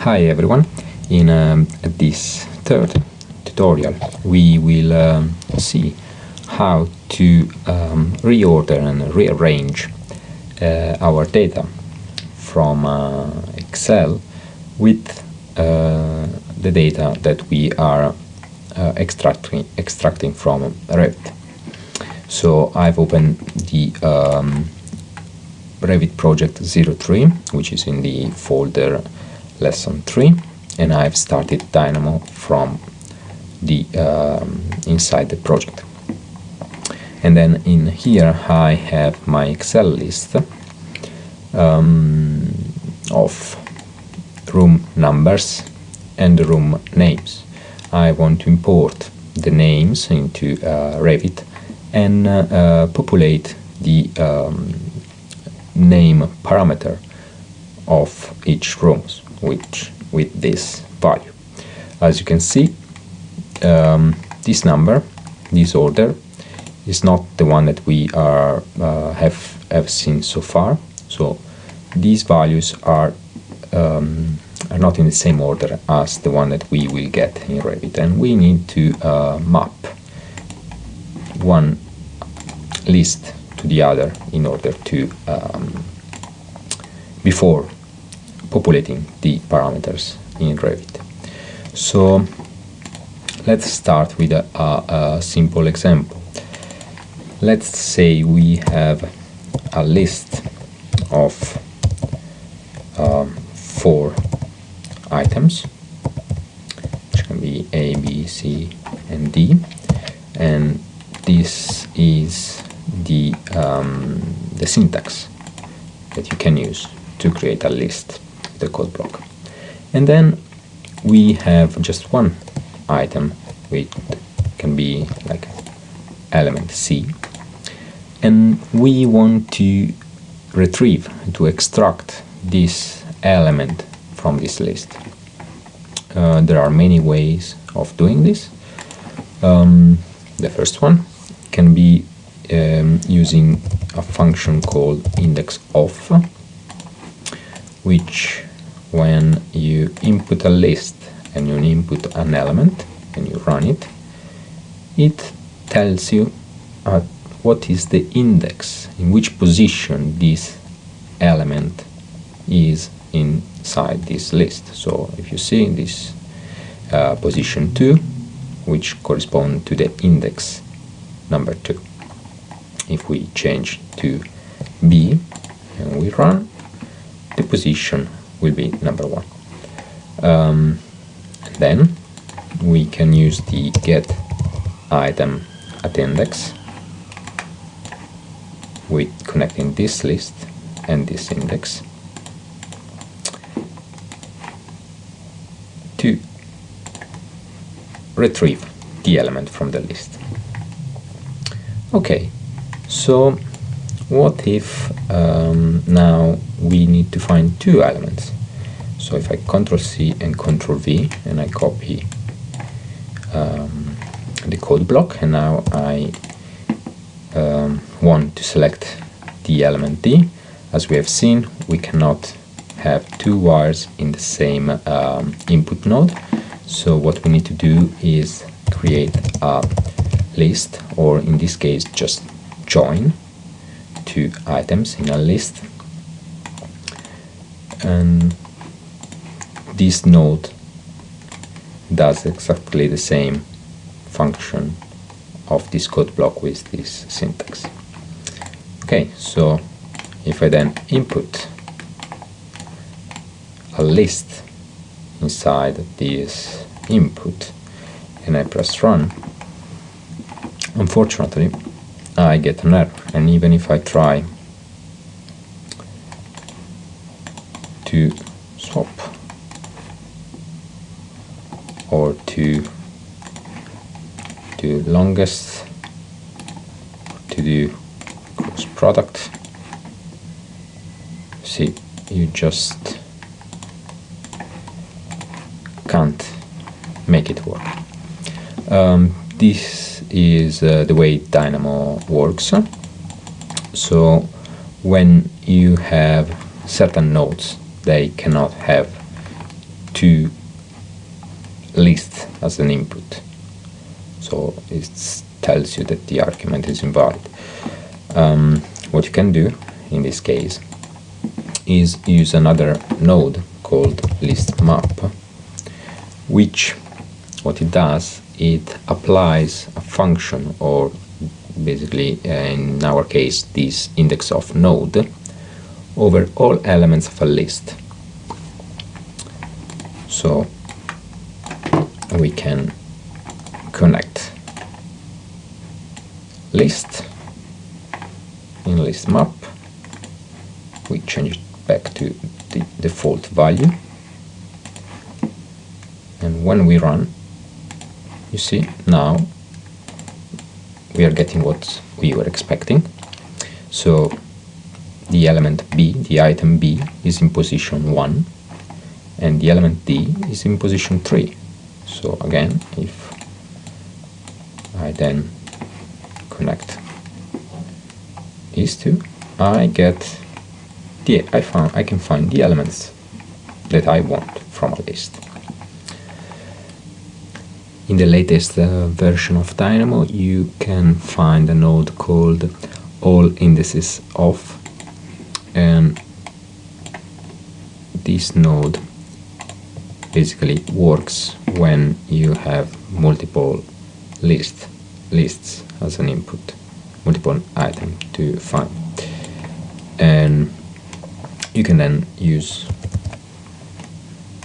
Hi everyone, in this third tutorial we will see how to reorder and rearrange our data from Excel with the data that we are extracting from Revit. So I've opened the Revit project 03, which is in the folder lesson 3, and I've started Dynamo from the inside the project. And then in here I have my Excel list of room numbers and room names. I want to import the names into Revit and populate the name parameter of each room with this value. As you can see, this number, this order, is not the one that we have seen so far. So these values are not in the same order as the one that we will get in Revit, and we need to map one list to the other in order to before populating the parameters in Revit. So let's start with a simple example. Let's say we have a list of 4 items, which can be A, B, C, and D, and this is the syntax that you can use to create a list, the code block. And then we have just one item, which can be like element C, and we want to retrieve, to extract this element from this list. There are many ways of doing this. The first one can be using a function called index_of, which when you input a list and you input an element and you run it, it tells you what is the index, in which position this element is inside this list. So if you see this position 2, which corresponds to the index number 2. If we change to B and we run, the position will be number 1. And then we can use the get item at index with connecting this list and this index to retrieve the element from the list. Okay, so what if now we need to find 2 elements? So if I Ctrl+C and Ctrl+V and I copy the code block, and now I want to select the element D. As we have seen, we cannot have 2 wires in the same input node. So what we need to do is create a list, or in this case just join 2 items in a list, and this node does exactly the same function of this code block with this syntax. Okay, so if I then input a list inside this input and I press run, unfortunately I get an error, and even if I try to swap or to do longest, to do cross product, see, you just can't make it work. This is the way Dynamo works. So when you have certain nodes, they cannot have two lists as an input. So it tells you that the argument is invalid. What you can do in this case is use another node called ListMap, which what it does, it applies a function, or basically in our case this index of node, over all elements of a list. So we can connect list in ListMap, we change it back to the default value, and when we run, you see now we are getting what we were expecting. So the element B, the item B, is in position 1, and the element D is in position 3. So again, if I then connect these two, I can find the elements that I want from a list. In the latest version of Dynamo, you can find a node called all indices of, and this node basically works when you have multiple lists as an input, multiple items to find, and you can then use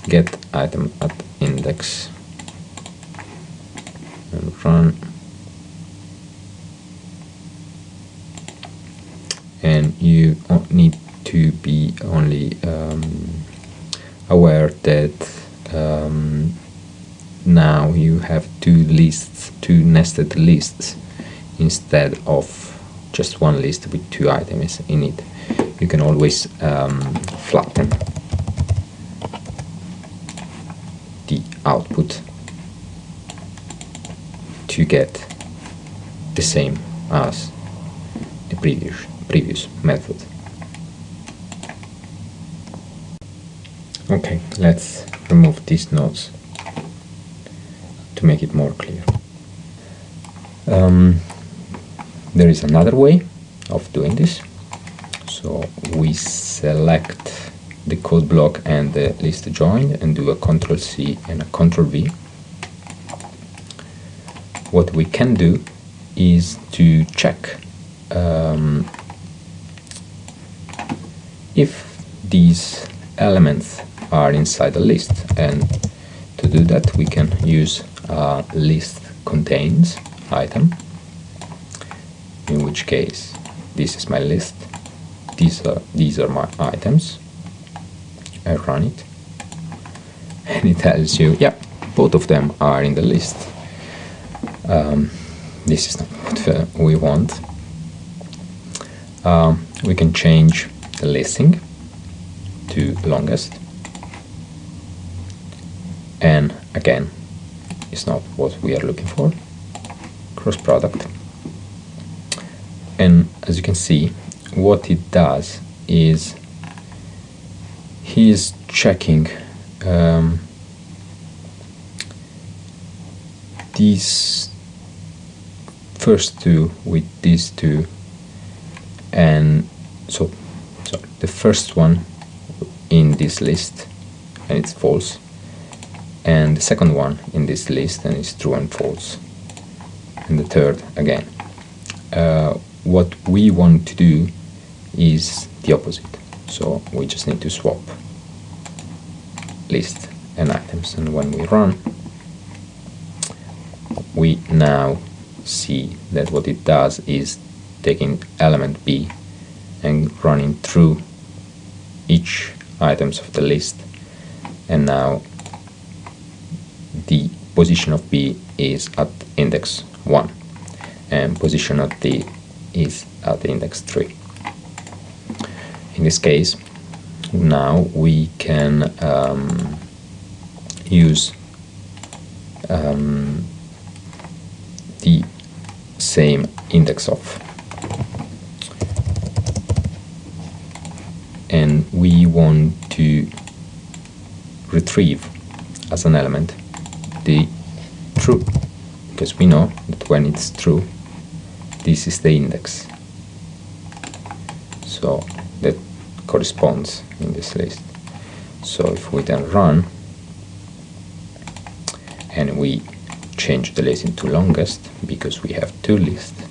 get item at index and run, and you need to be only aware that now you have two nested lists instead of just one list with two items in it. You can always flatten the output to get the same as the previous method. Okay, let's remove these nodes to make it more clear. There is another way of doing this. So we select the code block and the list join and do a Ctrl+C and a Ctrl+V. What we can do is to check if these elements are inside a list, and to do that we can use a list contains item, in which case this is my list, these are my items. I run it and it tells you, yeah, both of them are in the list. This is not what we want. We can change the listing to longest, and again, it's not what we are looking for. Cross product, and as you can see, what it does is he's checking these first two with these two, and so the first one in this list and it's false, and the second one in this list and it's true and false, and the third again. What we want to do is the opposite, so we just need to swap list and items, and when we run, we now see that what it does is taking element B and running through each items of the list, and now the position of B is at index 1 and position of D is at index 3. In this case, now we can use the same index of, and we want to retrieve as an element the true, because we know that when it's true, this is the index, so that corresponds in this list. So if we then run and we change the list into longest, because we have two lists,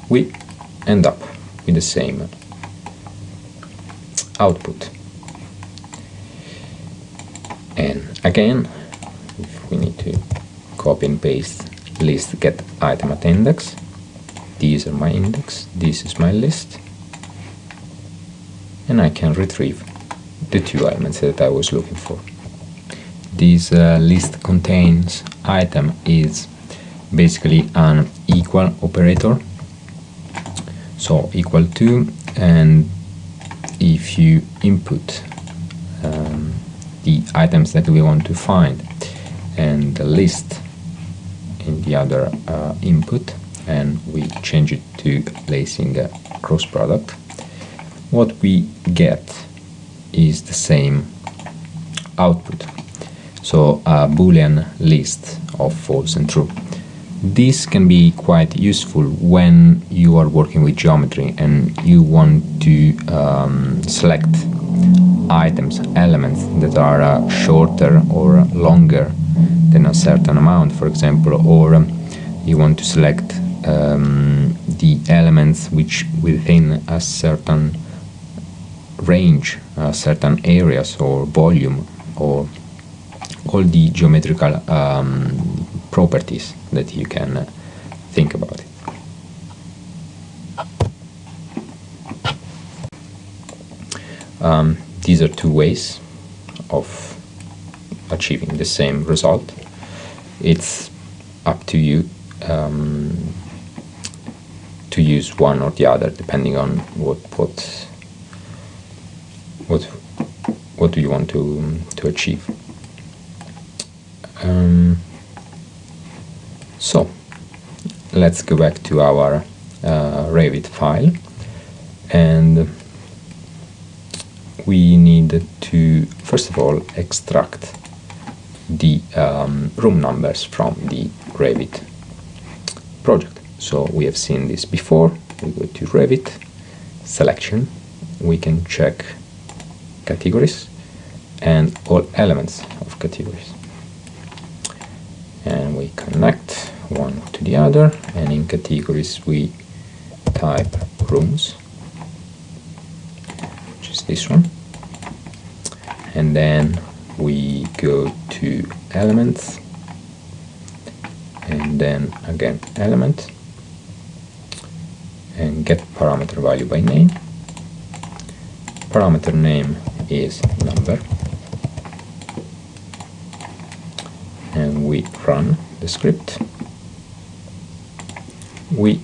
we end up with the same output. And again, if we need to copy and paste list get item at index, these are my index, this is my list, and I can retrieve the two elements that I was looking for. This list contains item is basically an equal operator, so equal to, and if you input the items that we want to find and the list in the other input, and we change it to placing a cross product, what we get is the same output, so a Boolean list of false and true. This can be quite useful when you are working with geometry and you want to select items, elements that are shorter or longer than a certain amount, for example, or you want to select the elements which within a certain range, certain areas or volume, or all the geometrical properties that you can think about it. These are two ways of achieving the same result. It's up to you to use one or the other, depending on what do you want to achieve. So let's go back to our Revit file, and we need to first of all extract the room numbers from the Revit project. So we have seen this before. We go to Revit, selection, we can check categories and all elements of categories, and we connect one to the other, and in categories we type rooms, which is this one, and then we go to elements, and then again element, and get parameter value by name. Parameter name is number, and we run the script. We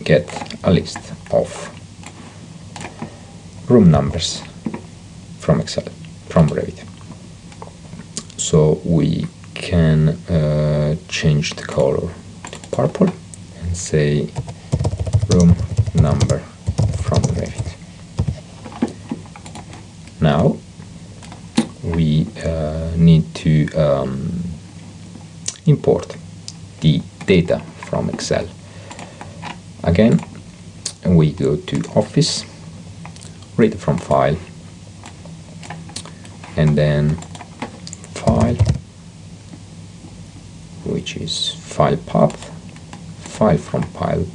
get a list of room numbers from Excel, from Revit. So we can change the color to purple and say room number from Revit. Now we need to import the data from Excel. Again, we go to Office, read from File, and then File, which is File Path, File from File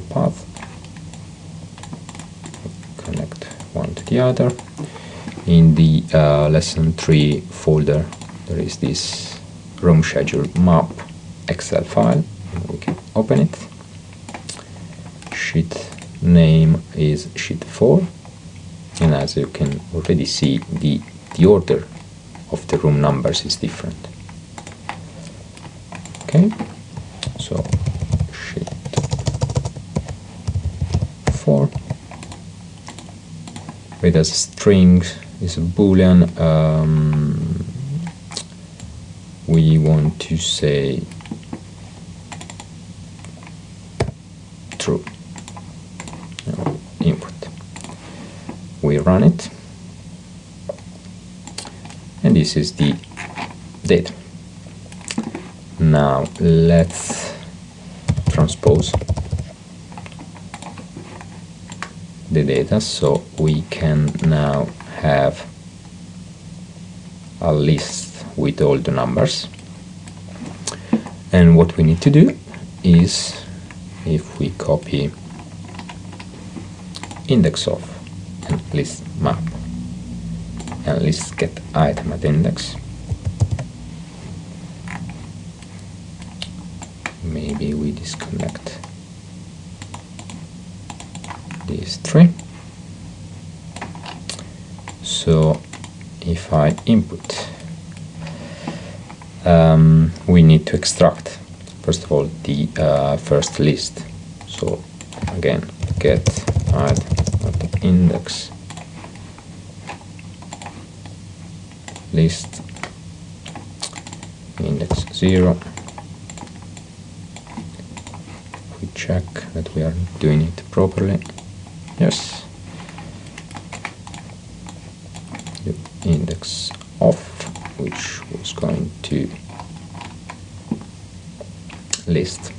Path, connect one to the other. In the Lesson 3 folder, there is this room schedule map Excel file. We can open it. Sheet name is sheet 4, and as you can already see, the order of the room numbers is different. Okay, so sheet 4, read as string is a Boolean. We want to say true. Input. We run it, this is the data. Now let's transpose the data so we can now have a list with all the numbers. And what we need to do is, if we copy index of and list map and list get item at index, maybe we disconnect these three. So if I input, we need to extract first of all the first list. So again, get item at index list index 0. We check that we are doing it properly. Yes. The index of, which was going to list,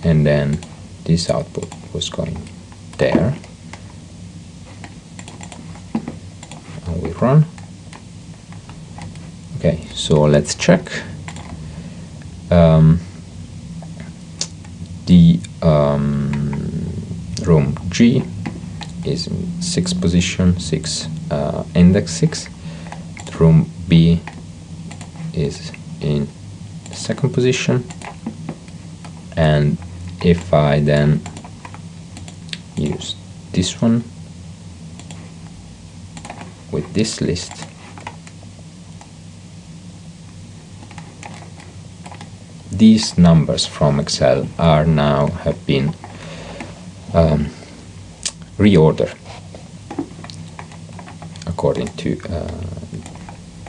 and then this output was going there, and we run. Okay, so let's check. The room G is in 6th position, index 6. The room B is in 2nd position, and if I then use this one with this list, these numbers from Excel are now have been reordered according to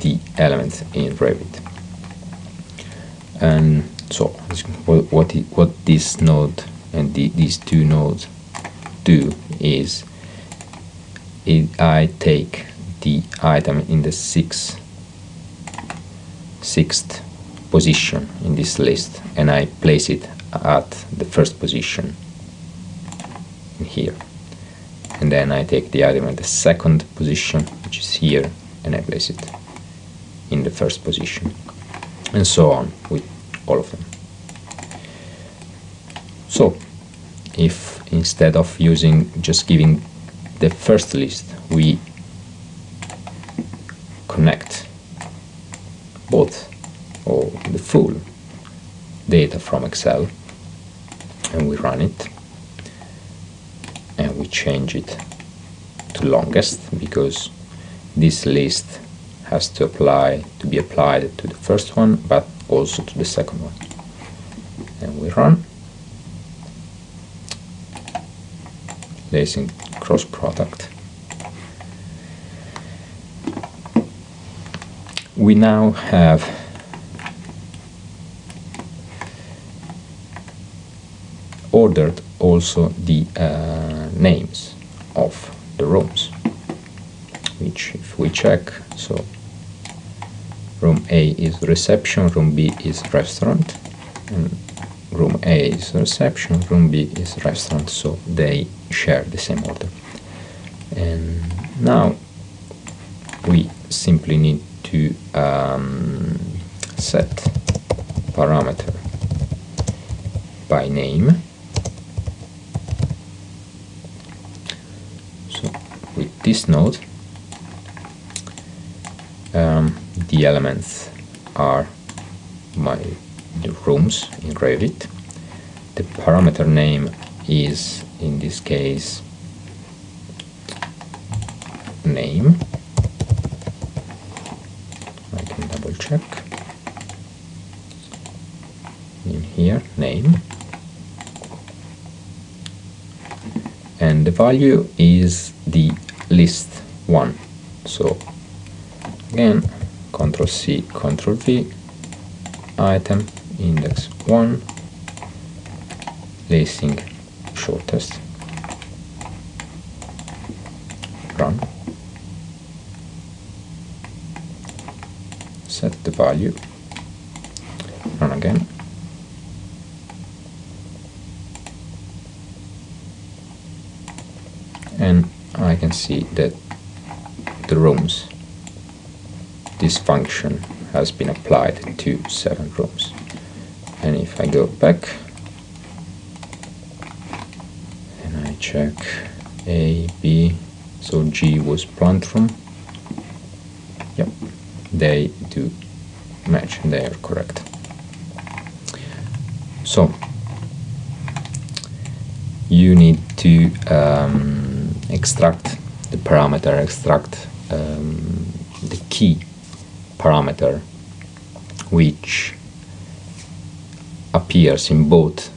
the elements in Revit. And so what this node and these two nodes do is I take the item in the sixth position in this list and I place it at the 1st position in here, and then I take the item at the 2nd position, which is here, and I place it in the 1st position, and so on with all of them. So if instead of just giving the first list, we connect both or the full data from Excel, and we run it, and we change it to longest, because this list has to be applied to the first one, but also to the second one. And we run, placing cross product. We now have ordered also the names of the rooms, which if we check, so room A is reception, room B is restaurant, and room A is reception, room B is restaurant, so they share the same order. And now we simply need to set parameter by name. So with this node, the elements are the rooms in Revit. The parameter name is, in this case, name. I can double check in here, name, and the value is the list 1. So again, Ctrl C, Ctrl V, item index 1, placing shortest, run. set the value, run again, and I can see that the rooms, this function has been applied to 7 rooms. And if I go back and I check A, B, so G was plant room, yep, they do match, they are correct. So you need to extract the parameter, extract the key parameter which appears in both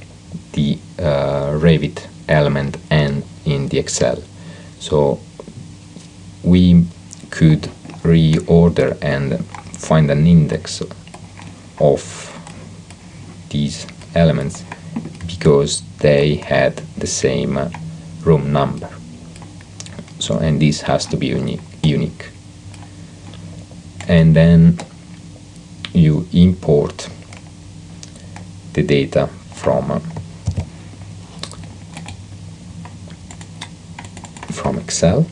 the Revit element and in the Excel. So we could reorder and find an index of these elements because they had the same room number. So, and this has to be unique. And then you import the data from Excel.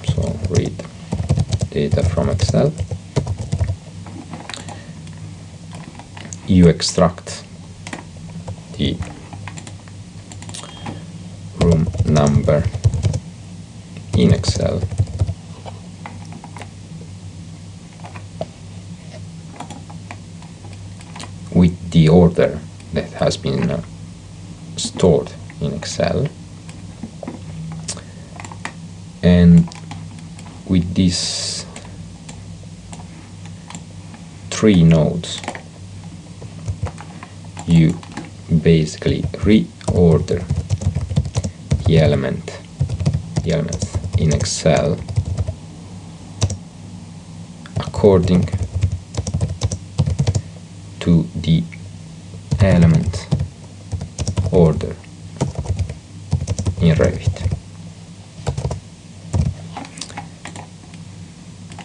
So read data from Excel. You extract the room number in Excel with the order that has been stored in Excel, and with these 3 nodes you basically reorder the elements in Excel according to the element order in Revit.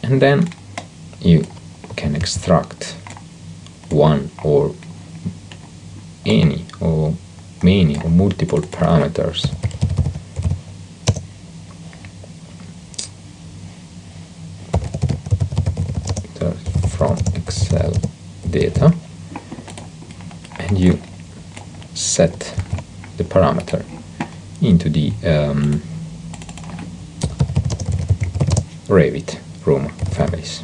And then you can extract one or any or many or multiple parameters from Excel data, and you set the parameter into the Revit room families.